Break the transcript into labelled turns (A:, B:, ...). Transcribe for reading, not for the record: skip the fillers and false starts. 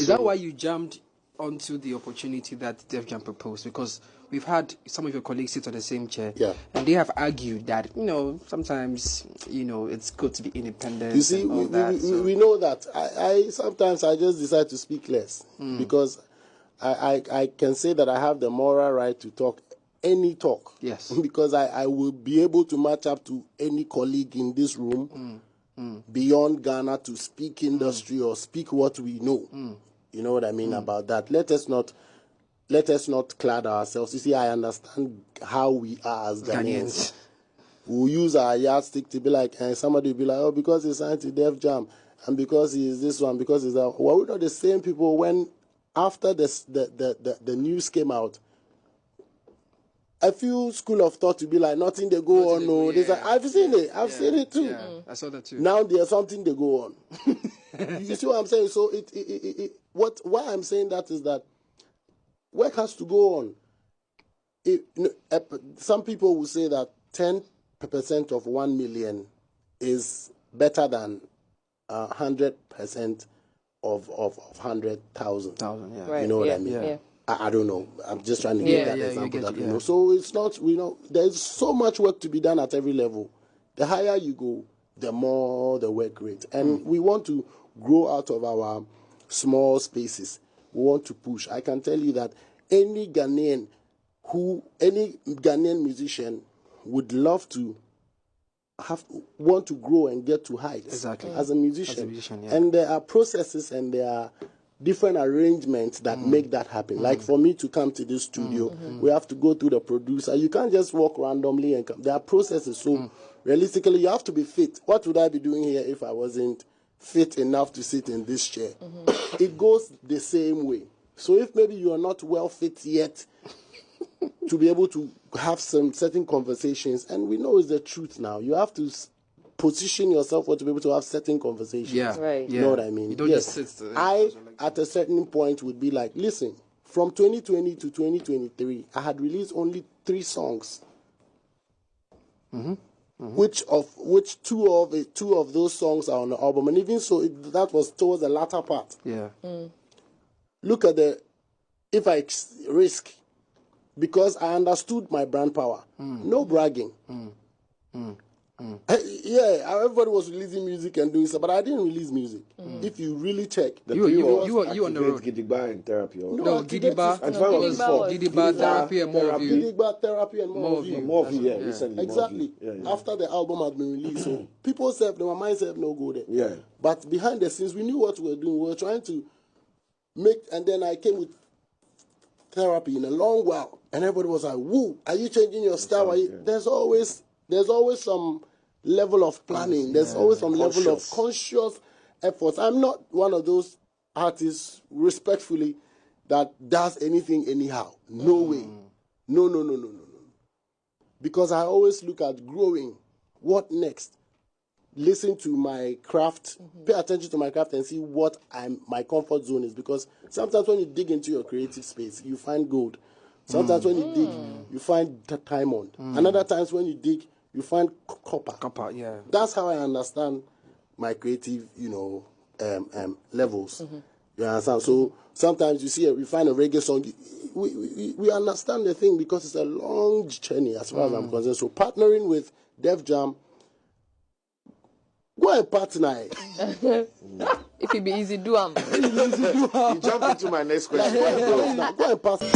A: that why you jumped onto the opportunity that Def Jam proposed? Because we've had some of your colleagues sit on the same chair, and they have argued that sometimes it's good to be independent.
B: You see, we know that. I sometimes I just decide to speak less because I can say that I have the moral right to talk any talk.
A: Yes.
B: Because I will be able to match up to any colleague in this room beyond Ghana to speak industry or speak what we know. You know what I mean about that. Let us not clad ourselves. You see, I understand how we are as Ghanaians. We'll use our yardstick to be like, and somebody will be like, oh, because he's signed to Def Jam, and because he's this one, because he's that. Well, we're not the same people when after the news came out, a few school of thought to be like, nothing they go on. No, I've seen it. I've seen it too.
A: Yeah, I saw that too.
B: Now there's something they go on. You see what I'm saying? So why I'm saying that is that work has to go on. Some people will say that 10% of 1 million is better than 100% of 100,000.
A: Yeah.
B: Right. You know what I mean?
C: Yeah.
B: I don't know. I'm just trying to give that example that we know. So it's not, there's so much work to be done at every level. The higher you go, the more the work rate. And we want to grow out of our small spaces. We want to push. I can tell you that any Ghanaian musician would love to want to grow and get to heights as a musician. And there are processes and there are different arrangements that make that happen. Like for me to come to this studio, we have to go through the producer. You can't just walk randomly and come. There are processes. So realistically, you have to be fit. What would I be doing here if I wasn't fit enough to sit in this chair? It goes the same way. So if maybe you are not well fit yet to be able to have some certain conversations, and we know it's the truth now, you have to position yourself to be able to have certain conversations.
C: Yeah. Right.
B: You know what I mean?
A: You don't just sit there.
B: At a certain point, would be like, listen, from 2020 to 2023, I had released only 3 songs. Which two of those songs are on the album, and even so, that was towards the latter part.
A: Yeah.
B: Look at if I risk, because I understood my brand power. No bragging. Everybody was releasing music and doing stuff, but I didn't release music. If you really check,
A: you on the road.
D: Gidigba and therapy.
A: No, Gidigba therapy and more of you.
B: Gidigba therapy and more of you.
D: More of you, recently.
B: Exactly. After the album had been released, so people said, my mind said no go there.
D: Yeah.
B: But behind the scenes, we knew what we were doing. We were trying to make, and then I came with therapy in a long while, and everybody was like, "Woo, are you changing your style?" There's always some level of planning. There's always some level of conscious efforts. I'm not one of those artists, respectfully, that does anything anyhow. No way. No. Because I always look at growing. What next? Listen to my craft, pay attention to my craft and see what my comfort zone is. Because sometimes when you dig into your creative space, you find gold. Sometimes when you dig, you find diamond. Another times when you dig, you find copper. Yeah. That's how I understand my creative, levels. You understand? So sometimes we find a reggae song. We understand the thing because it's a long journey as far as I'm concerned. So partnering with Def Jam, go and partner.
C: If it be easy, do them.
D: You jump into my next question.
B: Go and partner.